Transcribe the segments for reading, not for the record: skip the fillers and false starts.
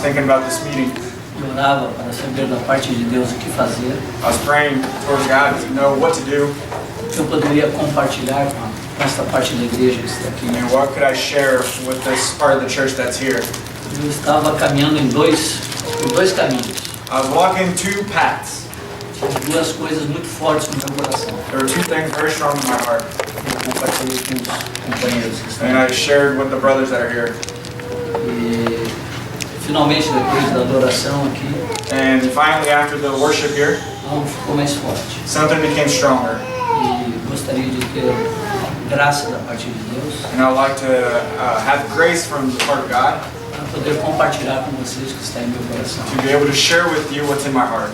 Thinking about this meeting, Eu orava para saber da parte de Deus o que fazer. I was praying towards God to know what to do Eu poderia compartilhar com esta parte da igreja que está aqui. and what could I share with this part of the church that's here. Eu estava caminhando por dois caminhos. I was walking two paths. Tinha duas coisas muito fortes no meu coração. There were two things very strong in my heart, Eu compartilhei com os companheiros que estão and aqui. I shared with the brothers that are here. E finalmente, depois da adoração aqui, And finally, after the worship here, algo ficou mais forte. something became stronger, E gostaria de ter graça da parte de Deus and I'd like to have grace from the part of God para poder compartilhar com vocês o que está em meu coração. to be able to share with you what's in my heart.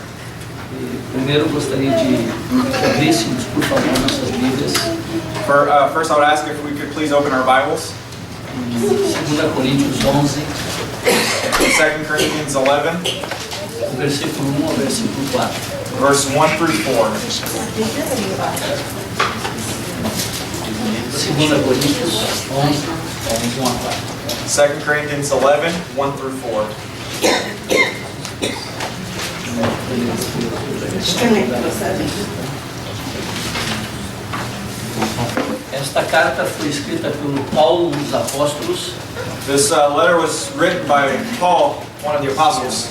E primeiro gostaria de abríssemos, por favor, nossas Bíblias. First, I would ask if we could please open our Bibles. Em 2 Coríntios 11, 2 Corinthians 11, do versículo 1 ao versículo 4. verse 1 through 4. 2 Coríntios 11, 1 a 4. 2 Corinthians 11, 1 through 4. Esta carta foi escrita pelo Paulo, um dos apóstolos, This letter was written by Paul, one of the apostles.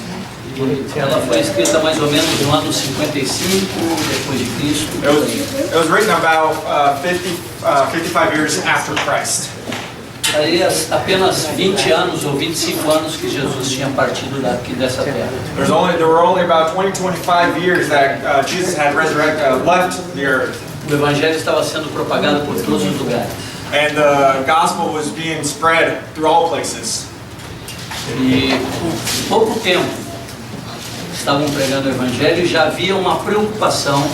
e ela foi escrita mais ou menos no ano 55 depois de Cristo. It was written about 55 years after Christ. Aí apenas 20 anos ou 25 anos que Jesus tinha partido daqui dessa terra. There were only about 25 years that Jesus had left the earth, O evangelho estava sendo propagado por todos os lugares. and the gospel was being spread through all places. E por pouco tempo estavam pregando o evangelho e já havia uma preocupação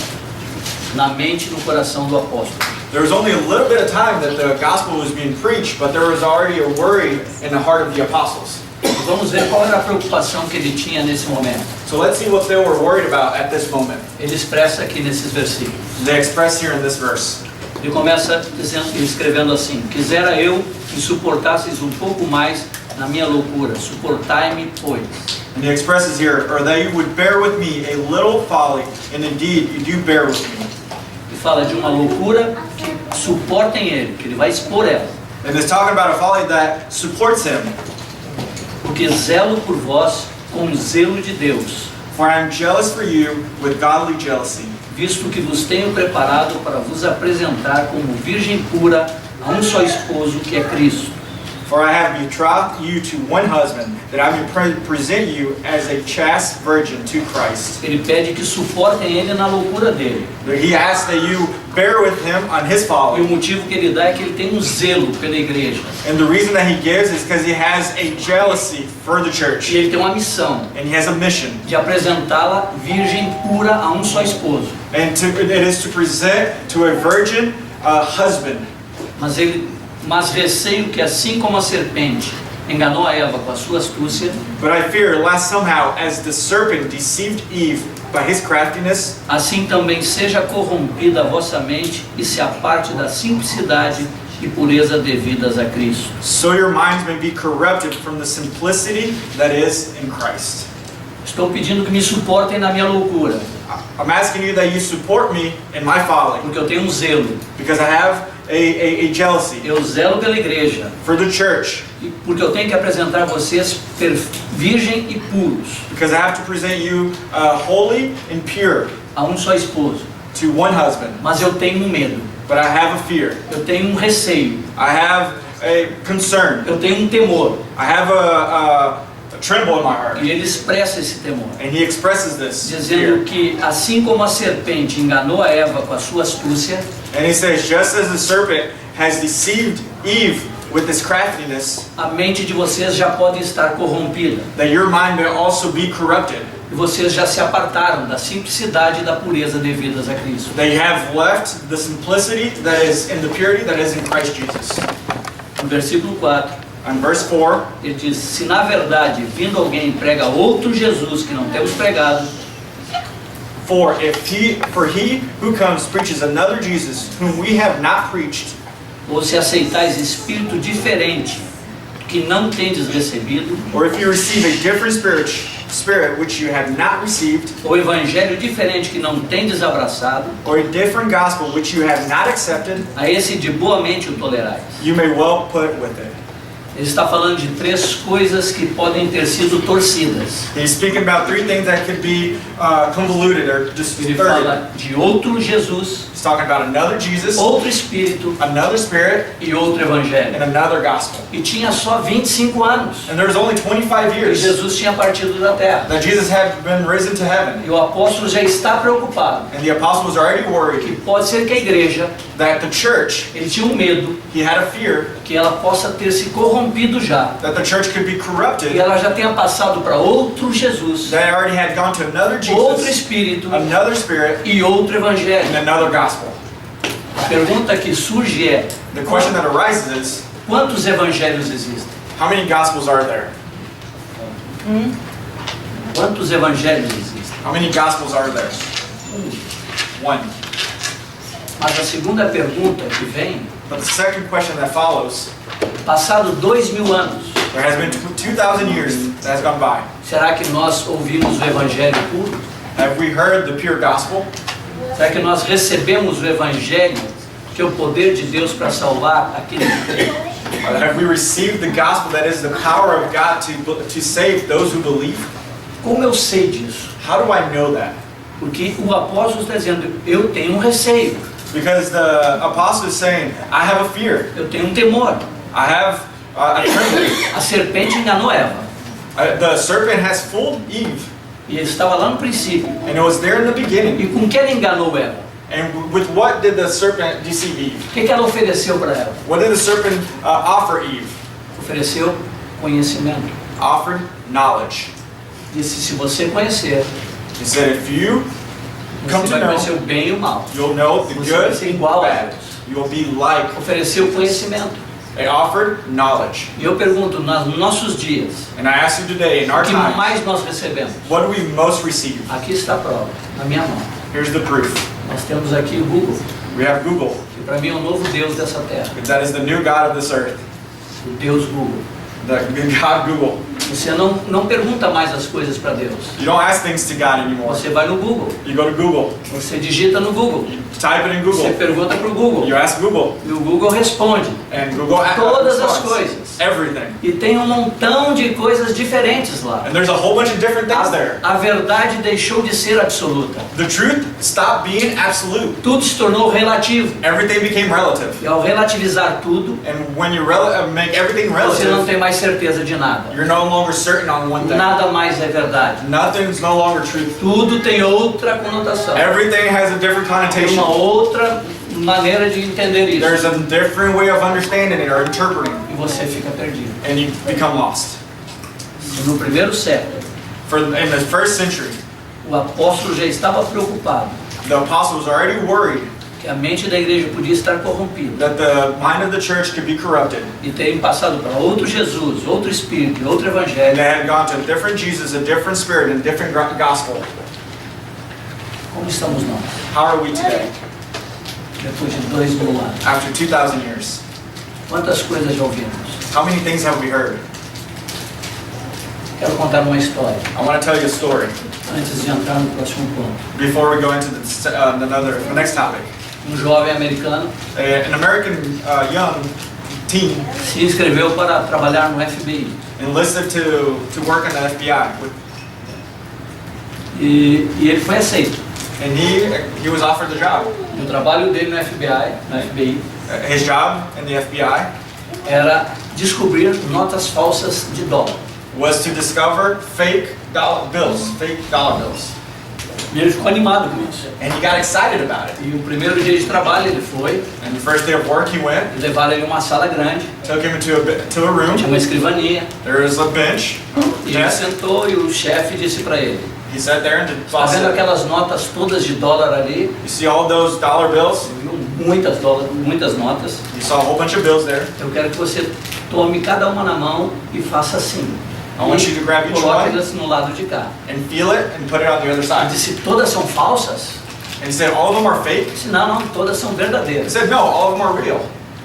na mente e no coração do apóstolo. There was only a little bit of time that the gospel was being preached, but there was already a worry in the heart of the apostles. Vamos ver qual era a preocupação que ele tinha nesse momento. So let's see what they were worried about at this moment. Ele expressa aqui nesses versículos. They express here in this verse. Ele começa escrevendo assim: quisera eu que suportasseis um pouco mais na minha loucura, suportai-me, pois. And he expresses here, or that you would bear with me a little folly, and indeed you do bear with me. Ele fala de uma loucura que suportem ele, que ele vai expor ela. And it's talking about a folly that supports him. Porque zelo por vós com zelo de Deus, For I am jealous for you with godly jealousy, visto que vos tenho preparado para vos apresentar como virgem pura a um só esposo, que é Cristo. for I have betrothed you to one husband, that I may present you as a chaste virgin to Christ. Ele pede que suportem ele na loucura dele. He asks that you bear with him on his E o folly. motivo que ele dá é que ele tem um zelo pela igreja. And the reason that he gives is because he has a jealousy for the church. E ele tem uma missão And he has a mission. de apresentá-la virgem pura a um só esposo. And it is to present to a virgin husband. Mas receio que, assim como a serpente enganou a Eva com a sua astúcia, But I fear, lest somehow, as the serpent deceived Eve by his craftiness, assim também seja corrompida a vossa mente e se aparte da simplicidade e pureza devidas a Cristo. so your minds may be corrupted from the simplicity that is in Christ. Estou pedindo que me suportem na minha loucura, I'm asking you that you support me in my folly, porque eu tenho um zelo. because I have a jealousy Eu zelo pela igreja, for the church, e porque eu tenho que apresentar vocês virgem e puros because I have to present you holy and pure a um só esposo. to one husband. Mas eu tenho um medo, But I have a fear. eu tenho um receio, I have a concern. eu tenho um temor. I have a tremble in my heart. E ele expressa esse temor, And he expresses this dizendo fear. que assim como a serpente enganou a Eva com a sua astúcia, And he says, just as the serpent has deceived Eve with his craftiness, a mente de vocês já pode estar corrompida. that your mind may also be corrupted, E vocês já se apartaram da simplicidade e da pureza devidas a Cristo. that you have left the simplicity that is in the purity that is in Christ Jesus. No versículo 4, On verse 4, ele diz: se na verdade vindo alguém e prega outro Jesus que não temos pregado, for he who comes preaches another Jesus whom we have not preached, ou se aceitais espírito diferente que não tendes recebido, or if you receive a different spirit which you have not received, ou evangelho diferente que não tendes abraçado, or a different gospel which you have not accepted, a esse de boa mente o tolerais. you may well put with it. Ele está falando de três coisas que podem ter sido torcidas. He's speaking about three things that could be convoluted or Ele distorted. fala de outro Jesus, He's talking about another Jesus, outro Espírito another Spirit, e outro Evangelho. and another gospel. E tinha só 25 anos And there was only 25 que years Jesus tinha partido da terra. that Jesus had been risen to heaven. E o apóstolo já está preocupado. And the apostle was already worried Que pode ser que a igreja, that the church, ele tinha um medo he had a fear que ela possa ter se corrompido já. that the church could be E corrupted, ela já tenha passado para outro Jesus, that already had gone to another outro Jesus, Espírito another Spirit, e outro and Evangelho. another gospel. A pergunta que surge é: The question that arises is, quantos evangelhos existem? how many gospels are there? Quantos evangelhos existem? How many gospels are there? One. Mas a segunda pergunta que vem, But the second question that follows, passado 2000 anos, there has been 2,000 years that has gone by. será que nós ouvimos o evangelho puro? Have we heard the pure gospel? Será que nós recebemos o evangelho, que é o poder de Deus para salvar aquele que crê? Have we received the gospel that is the power of God to save those who believe? Como eu sei disso? How do I know that? Porque o apóstolo está dizendo: eu tenho um receio, Because the apostle is saying, I have a fear. eu tenho um temor. I have a trembling. A serpente enganou Eva, The serpent has fooled Eve, e ele estava lá no princípio. and it was there in the beginning. E com que ele enganou Eva? And with what did the serpent deceive Eve? O que ela ofereceu para ela? What did the serpent offer Eve? Ofereceu conhecimento. Offered knowledge. Disse: se você conhecer, He said, if you come você to vai conhecer know, o bem e o mal. you'll know the Você vai good ser and igual a bad. Deus. You will be like. Ofereceu conhecimento. They offered knowledge. E eu pergunto, nos nossos dias, And I ask you today, in o our que time, mais nós recebemos? what do we most receive? Aqui está a prova, na minha mão. Here's the proof. Nós temos aqui o Google, We have Google. que para mim é o novo Deus dessa terra. That is the new God of this earth. O Deus Google. The God Google. Você não pergunta mais as coisas para Deus. You don't ask things to God anymore. Você vai no Google, You go to Google. você digita no Google, You type it in você Google. pergunta para o Google, You ask Google. e o Google responde. And Google Todas as responds. coisas. Everything. E tem um montão de coisas diferentes lá. And there's a whole bunch of different things there. A verdade deixou de ser absoluta. The truth stopped being absolute. Tudo se tornou relativo. Everything became relative. E ao relativizar tudo, And when you make everything você não relative, tem mais certeza de nada. you're no longer certain on one thing. Nada mais é verdade. Nothing's no longer truth. Tudo tem outra conotação. Everything has a different Tem connotation. uma outra maneira de entender There's isso. a different way of understanding it or interpreting, E você fica perdido. and you become lost. No primeiro século, In the first century, o apóstolo já estava preocupado the apostle was already worried que a mente da igreja podia estar corrompida that the mind of the church could be corrupted, e terem passado para outro Jesus, outro Espírito e outro and Evangelho. they had gone to a different Jesus, a different spirit, and a different gospel. Como estamos nós, How are we today, depois de 2000 anos? after 2,000 years? Quantas coisas já ouvimos? How many things have we heard? Quero contar uma história I want to tell you a story antes de entrar no próximo ponto. before we go into the next topic. Jovem americano An American young teen se inscreveu para trabalhar no FBI. enlisted to work in the FBI, E ele foi aceito. and he was offered the job. E o trabalho dele no FBI, His job in the FBI era descobrir notas falsas de dólar. was to discover fake dollar bills. E ele ficou animado com isso. And he got excited about it. E o primeiro dia de trabalho ele foi, And the first day of work, he went, levaram ele a uma sala grande, took him to a room. tinha uma escrivaninha, There was a bench, e ele desk. sentou e o chefe disse para ele: He sat there and the "Tá boss vendo said, aquelas notas todas de dólar ali? you see all those dollar bills? Muitas notas. You saw a whole bunch of bills there. Eu quero que você tome cada uma na mão e faça assim. I want you to grab each Coloque one elas no lado de cá." and feel it and put it on the other Ele side. disse: "Todas são falsas?" And he said, all of them are fake? Eu disse: "Não, todas são He verdadeiras." said, no, all of them are real.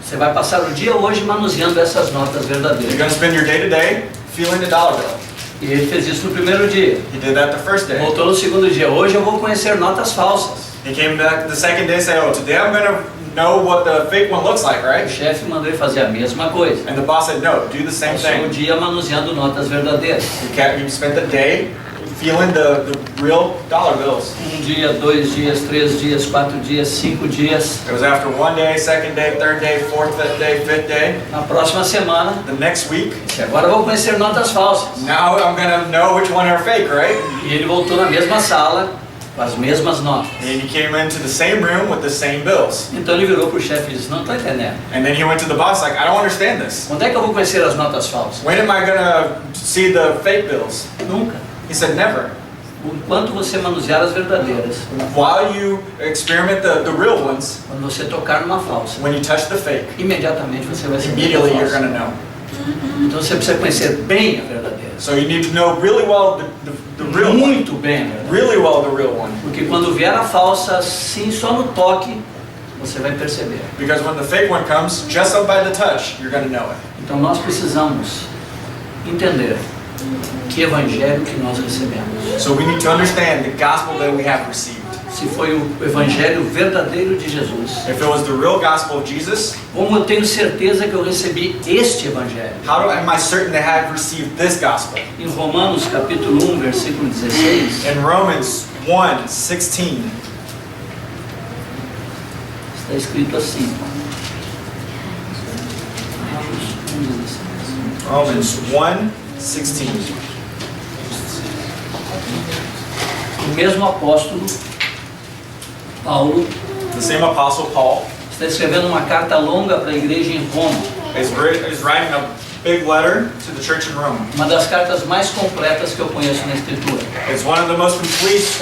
Você vai passar o dia hoje manuseando essas notas You're verdadeiras. going to spend your day to day feeling the dollar bill. E ele fez isso no primeiro dia. He did that the first day. Voltou no segundo dia. Hoje eu vou conhecer notas falsas. He came back the second day and said, oh, today I'm going to know what the fake one looks like, O right? chefe mandou ele fazer a mesma coisa. And the boss said, no, do the same Passou o thing. dia manuseando notas verdadeiras. You spent the day feeling the real dollar bills. Um dia, 2 dias, 3 dias, 4 dias, 5 dias. It was after one day, second day, third day, fourth day, fifth day. Na próxima semana, The next week, disse, agora eu vou conhecer notas falsas. now I'm going to know which one are fake, right? E ele voltou na mesma sala, com as mesmas notas. And he came into the same room with the same bills. Então ele virou para o chefe e disse, não estou entendendo. And then he went to the boss like, I don't understand this. Quando é que eu vou conhecer as notas falsas? When am I going to see the fake bills? Nunca. He said, never. Enquanto você manusear as verdadeiras, While you experiment the real ones, quando você tocar numa falsa, when you touch the fake, imediatamente você vai saber immediately que é you're falsa. going to know. Então você precisa conhecer bem a verdadeira. So you need to know really well the real one. Muito bem a verdadeira. Really well the real one. Porque quando vier a falsa, sim, só no toque, você vai perceber. Because when the fake one comes, just up by the touch, you're going to know it. Então nós precisamos entender que evangelho que nós recebemos. So we need to understand the gospel that we have received. Se foi o evangelho verdadeiro de Jesus, If it was the real gospel of Jesus, como eu tenho certeza que eu recebi este evangelho? am I certain to have received this gospel? Em Romanos capítulo 1, versículo 16, In Romans 1:16, está escrito assim. Romans 1:16. O mesmo apóstolo, Paulo, The same apostle Paul está escrevendo uma carta longa para a igreja em Roma. is writing a big letter to the church in Rome. Uma das cartas mais completas que eu conheço na Escritura. It's one of the most complete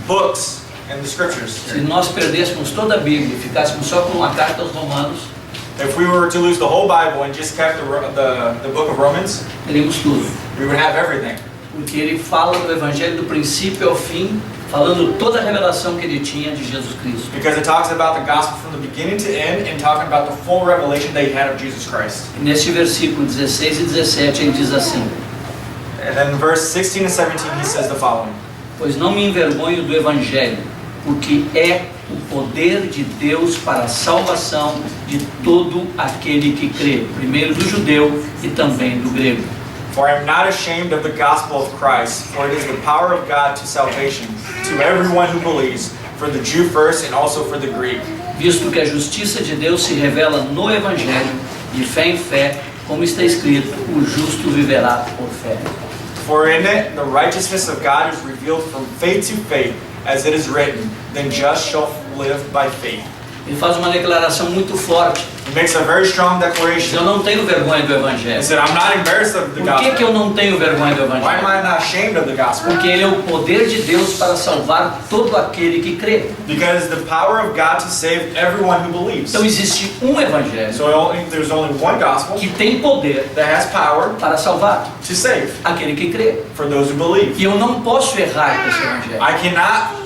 books in the scriptures. Se nós perdêssemos toda a Bíblia e ficássemos só com uma carta aos Romanos, If we were to lose the whole Bible and just kept the book of Romans, teríamos tudo. we would have everything. Porque ele fala do Evangelho do princípio ao fim, falando toda a revelação que ele tinha de Jesus Cristo. Because it talks about the gospel from the beginning to end and talking about the full revelation that he had of Jesus Christ. E neste versículo 16 e 17 ele diz assim: And then in verse 16 and 17 he says the following. Pois não me envergonho do Evangelho, porque é o poder de Deus para a salvação de todo aquele que crê, primeiro do judeu e também do grego. For I am not ashamed of the gospel of Christ, for it is the power of God to salvation, to everyone who believes, for the Jew first and also for the Greek. Visto que a justiça de Deus se revela no Evangelho, de fé em fé, como está escrito, o justo viverá por fé. For in it the righteousness of God is revealed from faith to faith, as it is written, then just shall live by faith. Ele faz uma declaração muito forte. He makes a very strong Eu declaration. não tenho vergonha do He Evangelho. said, I'm not embarrassed of the Por que gospel. eu não tenho vergonha do Why am Evangelho? I not ashamed of the gospel? Porque ele é o poder de Deus para salvar todo aquele que crê. Because the power of God to save everyone who believes. Então existe um Evangelho So there's only one gospel que tem poder that has power para salvar to save aquele que crê. for those who believe. E eu não posso errar com esse Evangelho. I cannot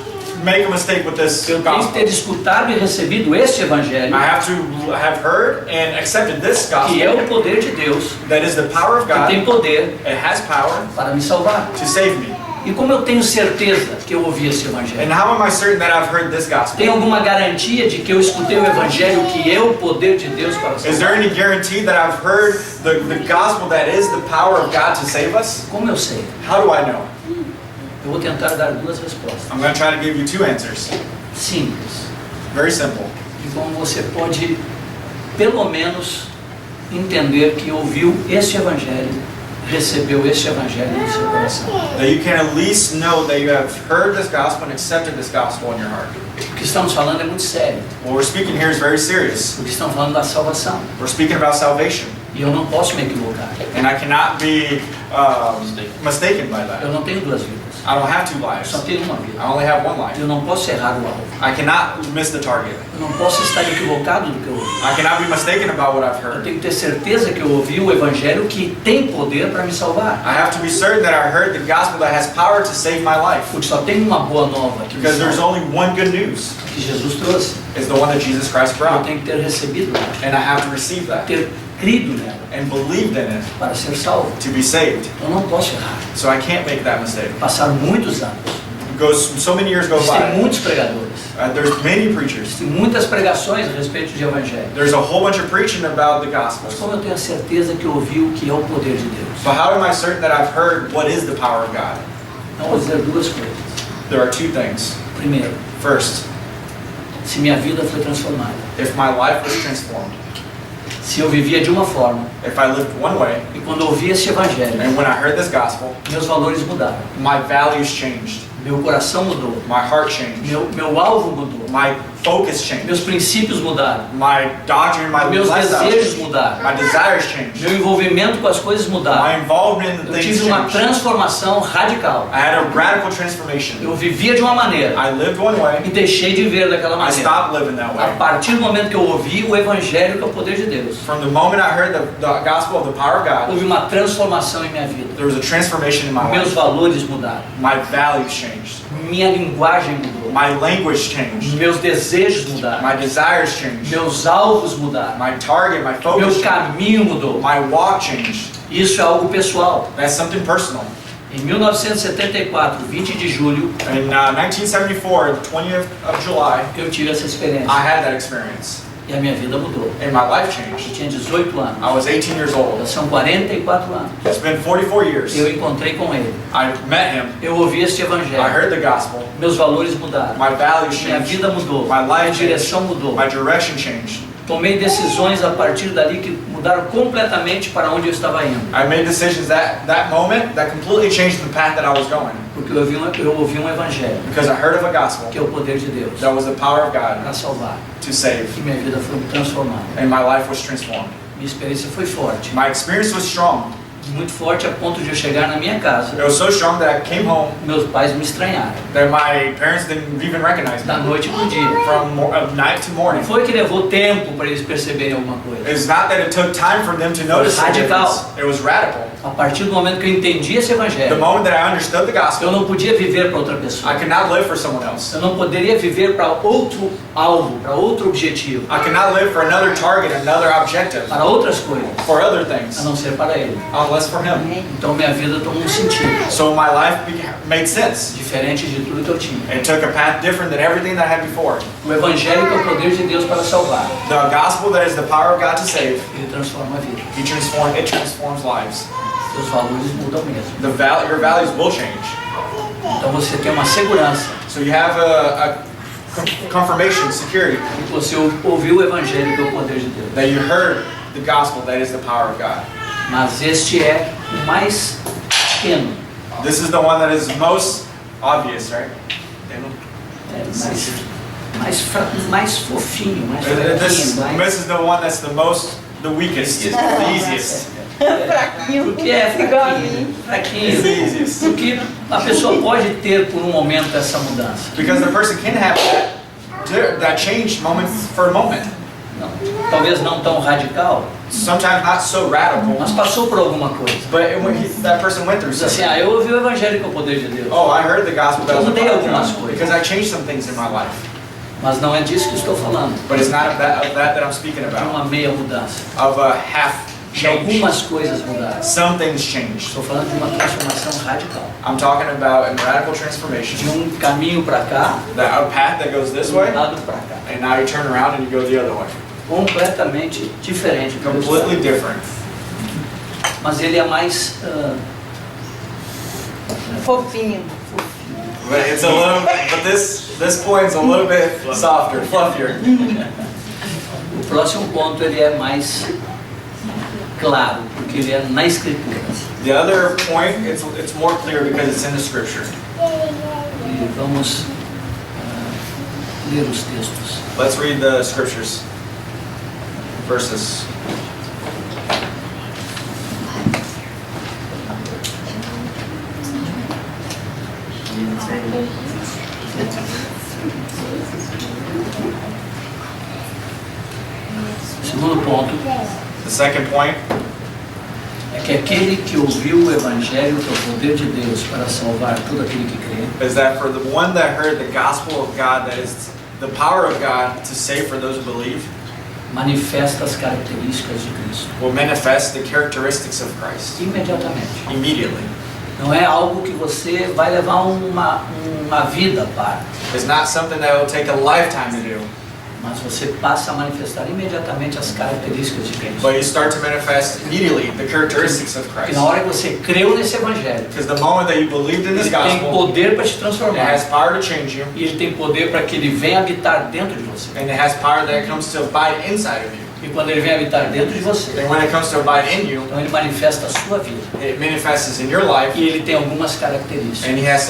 make a mistake with this Eu tenho que ter gospel. escutado e recebido este Evangelho, I have to have heard and accepted this que é o gospel poder de Deus, that is the power of que tem God. poder It has power para me salvar. to save me. E como eu tenho certeza que eu ouvi esse Evangelho? And how am I certain that I've heard this Tem gospel? alguma garantia de que eu escutei o Evangelho que é o poder de Deus para Is there salvar? any guarantee that I've heard the gospel that is the power of God to save us? Como eu sei? How do I know? Eu vou tentar dar duas respostas I'm going to try to give you two answers. simples, Very simple. de como você pode, pelo menos, entender que ouviu este Evangelho, recebeu este Evangelho no seu coração. That you can at least know that you have heard this gospel and accepted this gospel in your heart. O que estamos falando é muito sério, What we're speaking here is very serious. porque estamos falando da salvação. We're speaking about salvation. E eu não posso me equivocar. And I cannot be mistaken by that. Eu não tenho duas vidas. I don't have two Eu lives. só tenho uma vida. I only have one life. Eu não posso errar o alvo. I cannot miss the target. Eu não posso estar equivocado do que eu ouvi. I cannot be mistaken about what I've Eu heard. tenho que ter certeza que eu ouvi o Evangelho que tem poder para me salvar. I have to be certain that I heard the gospel that has power to save my life. Porque só tem uma boa nova que me Because there's salva, only one good news. que Jesus trouxe. Is the one that Jesus Christ Eu brought. tenho que ter recebido, And I have to receive that. ter crido nela And believed in it para ser salvo. to be saved. Eu não posso errar. So I can't make that mistake. Passaram muitos anos. So many years go Existem by. muitos pregadores. There's many preachers. Existem muitas pregações a respeito de Evangelho. There's a whole bunch of preaching about the gospel. Mas como eu tenho a certeza que eu ouvi o que é o poder de Deus? But how am I certain that I've heard what is the power of God? Então, vou dizer duas coisas. There are two things. Primeiro, First, se minha vida foi transformada. if my life was transformed, Se eu vivia de uma forma, if I lived one way, e quando eu ouvi esse Evangelho, and when I heard this gospel, meus valores mudaram. my values changed, Meu coração mudou. my heart changed, Meu alvo mudou. my focus changed, Meus princípios mudaram. my doctrine, my Meus lifestyle desejos changed, mudaram. my desires changed, Meu envolvimento com as coisas mudaram. my involvement in the Eu things tive uma changed. transformação radical. I had a radical transformation. Eu vivia de uma maneira I lived one way, e deixei de viver daquela I maneira. stopped living that A way. partir do momento que eu ouvi o Evangelho, que é o poder de Deus, From the moment I heard the gospel of the power of God, houve uma transformação em minha vida. there was a transformation in my Meus life. valores mudaram. My values changed. Minha linguagem mudou. My language changed. Meus desejos mudaram. My desires changed. Meus alvos mudaram. My target, my Meu focus changed. caminho mudou. My walk changed. Isso é algo pessoal. That's something personal. Em 1974, 20 de julho, In 1974, 20th of July, eu tive essa experiência. I had that experience. E a minha vida mudou. And my life Eu changed. tinha 18 anos. I was 18 years old. Já são 44 anos. It's been 44 years. Eu encontrei com ele. I met him. Eu ouvi este I Evangelho. heard the gospel. Meus valores mudaram. My values Minha changed. vida mudou. My life Minha changed. direção mudou. My direction changed. Tomei decisões a partir dali que mudaram completamente para onde eu estava indo. I made decisions that moment that completely changed the path that I was going. Porque eu ouvi um Evangelho, Because I heard of a gospel que é o poder de Deus, that was the power of God para salvar. to save. E minha vida foi transformada. And my life was transformed. Minha experiência foi forte. My experience was strong. Muito forte a ponto de eu chegar na minha casa. It was so strong that I came home Meus pais me estranharam. that my parents didn't even recognize Da me. noite pro dia. From night to morning. Não foi que levou tempo para eles perceberem alguma coisa. It's not that it took time for them to notice the Radical. difference. It was radical. A partir do momento que eu entendi esse The Evangelho, moment that I understood the eu gospel, não podia viver para outra pessoa. I could not live for someone else. Eu não poderia viver para outro alvo, para outro objetivo, I could not live for another target, another objective, para outras coisas, for other a things, não ser para Ele. unless for Him. Então minha vida tomou um sentido So my life made sense. diferente de tudo que eu tinha. It took a path different than everything that I had before. O Evangelho que é o poder de Deus para salvar, The gospel that is the power of God to save, ele transforma a vida. it transforms lives. Seus valores mudam mesmo. Your values will change. Então você tem uma segurança So you have a confirmation, security, que você ouviu o Evangelho que é o poder de Deus. that you heard the gospel that is the power of God. Mas este é o mais pequeno, This is the one that is most obvious, right? mais fofinho, mais This fraquinho, is the one that's the weakest, the easiest. Fraquinho. Porque é fraquinho, It's the easiest. Porque a pessoa pode ter por um momento essa mudança. Because the person can have that change moment for a moment. Não, talvez não tão radical, Sometimes not so radical, mas passou por alguma coisa. but that person went through Diz assim, something. eu ouvi o Evangelho que é o poder de Deus. Oh, I heard the gospel that was the Mudei power of algumas God, coisas. because I changed some things in my life. Mas não é disso que estou falando. But it's not of that I'm speaking De about. uma meia mudança. Of a half De change. algumas coisas mudaram. Some things changed. Estou falando de uma transformação radical. I'm talking about a radical transformation. De um caminho para cá, A path that goes this de way, um lado para cá. and now you turn around and you go the other way. Completamente diferente. do que eu Completely estava. different. Mas ele é mais Fofinho. But it's a little. But this point's a little bit softer, fluffier. O próximo ponto ele é mais claro, porque ele é na Escritura. The other point, it's more clear because it's in the scripture. E vamos ler os textos. Let's read the scriptures. Verses. Segundo ponto The second point é que aquele que ouviu o Evangelho, que é o poder de Deus para salvar todo aquele que crê, is that for the one that heard the gospel of God, that is the power of God to save for those who believe, manifesta as características de Cristo will manifest the characteristics of Christ imediatamente. immediately. Não é algo que você vai levar uma vida para, It's not something that will take a lifetime to do, mas você passa a manifestar imediatamente as características de Cristo. but you start to manifest immediately the characteristics of Porque Christ. na hora que você creu nesse Evangelho, Because the moment that you believed in this ele tem gospel, poder para te it transformar. has power to change you, E ele tem poder para que ele venha habitar dentro de você. and it has power that comes to abide inside of you. E quando ele vem habitar dentro de você, And when it comes to abide in you, então ele manifesta a sua vida. it manifests in your life, E ele tem algumas características. and it has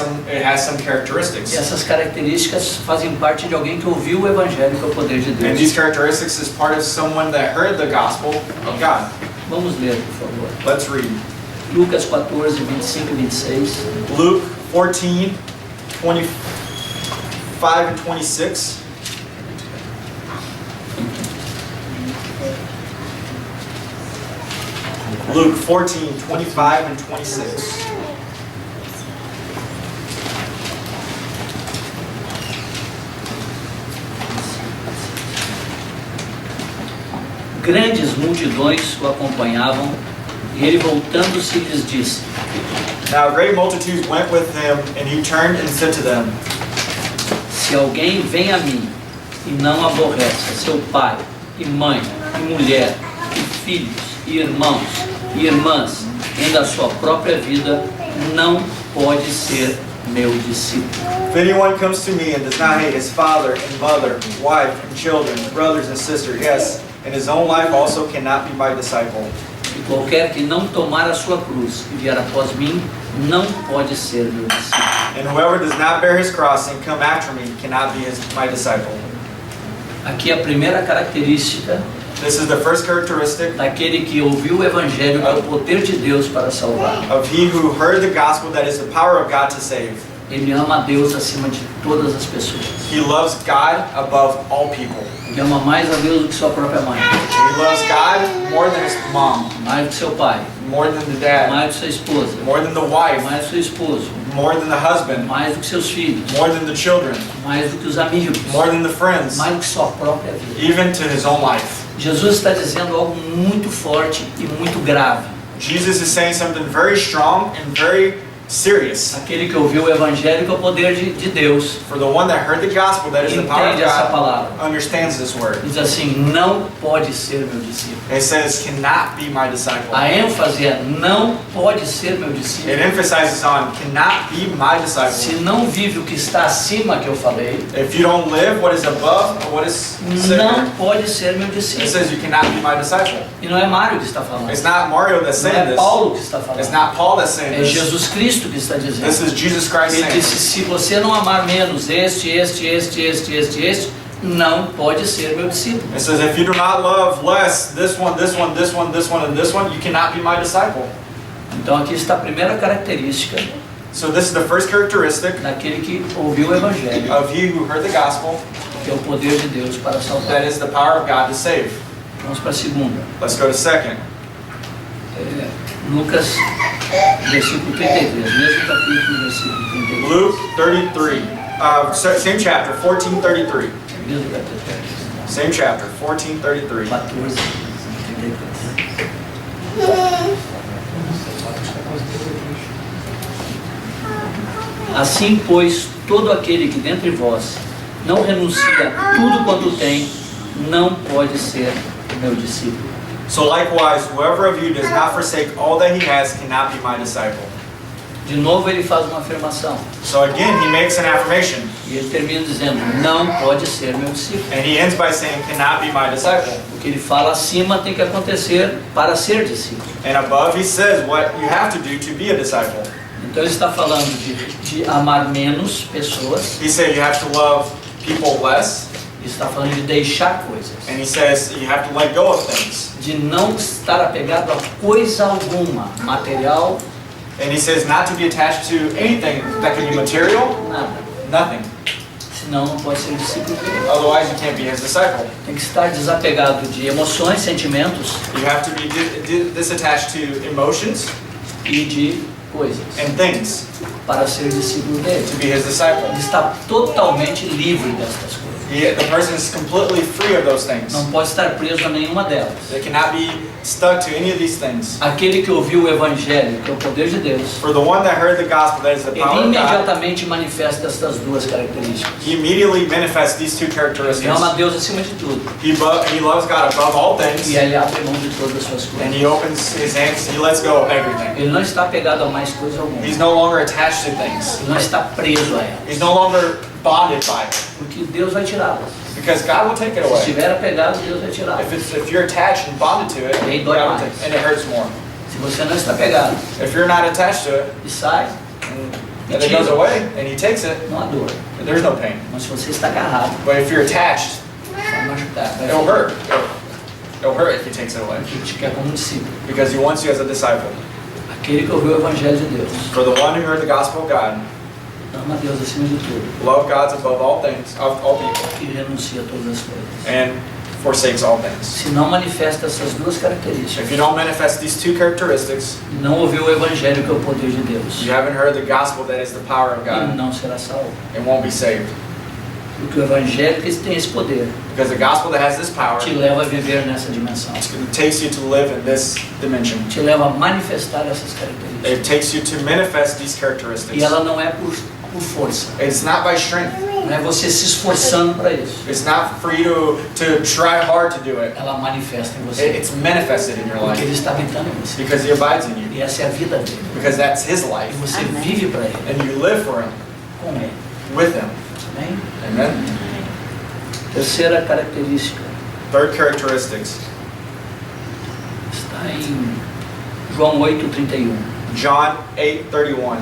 some E characteristics. essas características fazem parte de alguém que ouviu o Evangelho, que é o poder de And Deus. these characteristics is part of someone that heard the gospel of God. Vamos ler, por favor. Let's read. Lucas 14, 25 e 26. Luke 14, 25 and 26. Luke 14, 25 and 26. Grandes multidões o acompanhavam, e ele voltando-se lhes disse: Now great multitudes went with him, and he turned and said to them, Se alguém vem a mim e não aborrece seu pai e mãe e mulher e filhos e irmãos e irmãs, ainda a sua própria vida, não pode ser meu discípulo. If anyone comes to me and does not hate his father and mother, wife and children, brothers and sisters, yes, and his own life also cannot be my disciple. E qualquer que não tomar a sua cruz e vier após mim, não pode ser meu discípulo. And whoever does not bear his cross and come after me cannot be my disciple. Aqui a primeira característica This is the first characteristic daquele que ouviu o Evangelho, que é o poder de Deus para salvar. of he who heard the gospel, that is the power of God to save. Ele ama a Deus acima de todas as pessoas. He loves God above all people. Ele ama mais a Deus do que sua própria mãe, He loves God more than his mom, mais do que seu pai, more than the dad, mais do que sua esposa, more than the wife, mais do que seu esposo, more than the husband, mais do que seus filhos, more than the children, mais do que os amigos, more than the friends, mais do que sua própria vida. even to his own life. Jesus está dizendo algo muito forte e muito grave. Jesus is saying something very strong and very serious. Aquele que ouviu o Evangelho, que é o poder de Deus, For the one that heard the gospel, that is the power of entende essa God, palavra. understands this word. Diz assim: não pode ser meu discípulo. It says, cannot be my disciple. A ênfase é: não pode ser meu It discípulo. emphasizes on cannot be my Se disciple. não vive o que está acima que eu falei, If you don't live what is above or what is não second, pode ser meu it discípulo. says you cannot be my disciple. E não é Mário que está falando, It's not Mario that's não saying é this. Paulo que está It's falando, not Paul that's saying é this. Jesus Cristo que está dizendo. This is Jesus Christ Ele saying. disse: se você não amar menos este, não pode ser meu discípulo. It says if you do not love less this one, this one, this one, this one, and this one, you cannot be my disciple. Então aqui está a primeira característica So this is the first characteristic daquele que ouviu o Evangelho, of he who heard the gospel, que é o poder de Deus para salvar. that is the power of God to save. Vamos para a segunda. Let's go to second. Lucas, versículo 33, mesmo capítulo, versículo 33. Luke 33. Same chapter, 14:33. Mesmo capítulo, Same chapter, 14:33. 14, 33. Assim, pois, todo aquele que dentre vós não renuncia a tudo quanto tem, não pode ser meu discípulo. So likewise, whoever of you does not forsake all that he has cannot be my disciple. De novo ele faz uma afirmação, So again, he makes an affirmation, e ele termina dizendo: não pode ser meu discípulo. and he ends by saying, cannot be my disciple. O que ele fala acima tem que acontecer para ser discípulo. And above, he says what you have to do to be a disciple. Então ele está falando de amar menos pessoas, He said you have to love people less, ele está falando de deixar coisas, and he says you have to let go of things. de não estar apegado a coisa alguma, material And he says not to be attached to anything that can be material, Nada. nothing. Senão não pode ser discípulo dele. Otherwise you can't be his disciple. Tem que estar desapegado de emoções, sentimentos You have to be disattached to emotions e de coisas and things para ser discípulo dele. to be his disciple. Ele está totalmente livre destas coisas. The person is completely free of those things. Não pode estar preso a nenhuma delas. They cannot be stuck to any of these things. Aquele que ouviu o Evangelho, que é o poder de Deus, For the one that heard the gospel, that is the ele power of God, imediatamente manifesta estas duas características. he immediately manifests these two Ele characteristics. ama a Deus acima de tudo. He loves God above all things, E ele abre mão de todas as suas and coisas. he opens his hands, he lets go of everything. Ele não está apegado a mais coisa alguma. He's no longer attached to things. Ele não está preso a elas. He's no longer bonded by it. Porque Deus vai tirá-las. Because God will take it Se away. estiver apegado, Deus vai tirá-las. If you're attached and bonded to it, Aí God dói will mais. take, and it hurts more. Se você não está apegado If you're not attached to it, e sai, and it goes away, and he takes it, não há dor. there's no pain. Mas se você está agarrado, But if you're attached, vai machucar. Vai it'll hurt. It'll hurt if he takes it away. Porque ele te quer como discípulo. Because he wants you as a disciple. Aquele que ouviu o Evangelho de Deus, For the one who heard the gospel of God, ama a Deus acima de tudo love God's above all things, of all people, e renuncia a todas as coisas. and forsakes all things. Se não manifesta essas duas características, If you don't manifest these two characteristics, não ouviu o Evangelho que é o poder de Deus, you haven't heard the gospel that is the power of e God, não será salvo. and won't be saved. Porque o Evangelho que tem esse poder Because the gospel that has this power, te leva a viver nessa dimensão. it takes you to live in this dimension. Te leva a manifestar essas características. It takes you to manifest these E characteristics. ela não é por força. It's not by strength. Não é você se esforçando para isso. It's not for you to try hard to do it. Ela manifesta em você. It's manifested in your Porque life Ele está habitando em você. because he abides in you. E essa é a vida dele. Because that's his E life. você Amém. vive para Ele. And you live for him, Com Ele. with him. Amém? Amen. Terceira característica Third characteristics. está em João 8:31. John 8:31.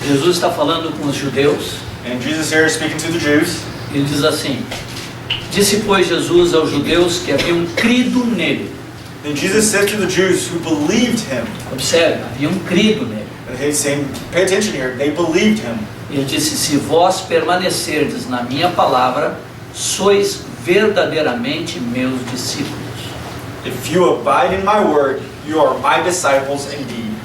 Jesus está falando com os judeus. And Jesus here is speaking to the Jews. Ele diz assim: Disse, pois, Jesus aos judeus que haviam crido nele. Then Jesus said to the Jews who believed him, Observe, haviam crido nele. and he's saying, pay attention here, they believed him. Ele disse: Se vós permanecerdes na minha palavra, sois verdadeiramente meus discípulos. If you abide in my word, you are my disciples indeed.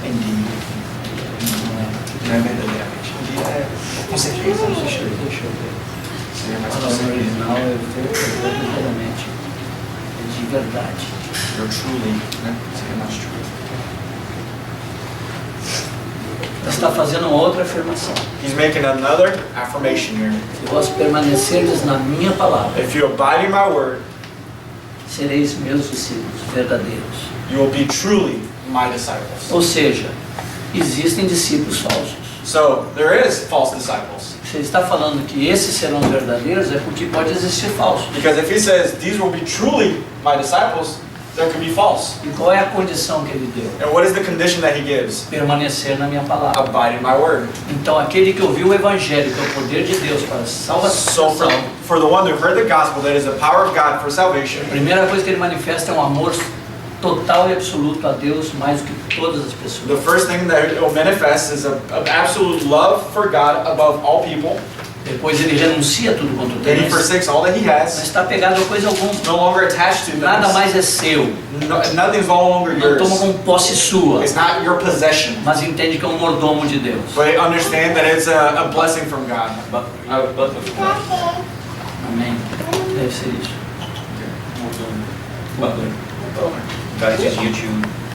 Indeed. Não é verdadeiramente. Indeed é com certeza. Deixa eu ver. Seria mais A com palavra certeza. original é verdadeiramente. É de verdade. You're truly, né? Seria mais true. Ele está fazendo uma outra afirmação. He's making another affirmation here. Se vós permanecerdes na minha palavra, If you abide in my word, sereis meus discípulos verdadeiros. you will be truly my disciples. Ou seja, existem discípulos falsos. So there is false disciples. Se ele está falando que esses serão verdadeiros, é porque pode existir falsos. Because if he says these will be truly my disciples, there could be false. E qual é a condição que ele deu? And what is the condition that he gives? Permanecer na minha palavra. Abide in my word. Então, aquele que ouviu o Evangelho, que é o poder de Deus para a So salvação, for the one who heard the gospel, that is the power of God for salvation, a primeira coisa que ele manifesta é um amor total e absoluto a Deus, mais do que todas as pessoas. the first thing that it will manifest is an absolute love for God above all people. Depois ele renuncia a tudo quanto Then tem, he forsakes all that he não has. está apegado a coisa alguma. No longer attached to Nada things. mais é seu, Nothing's no longer não toma yours. como posse sua, It's not your possession. mas entende que é um mordomo de Deus. But understand that it's a blessing from God. Amém? Deve ser isso. God gives you to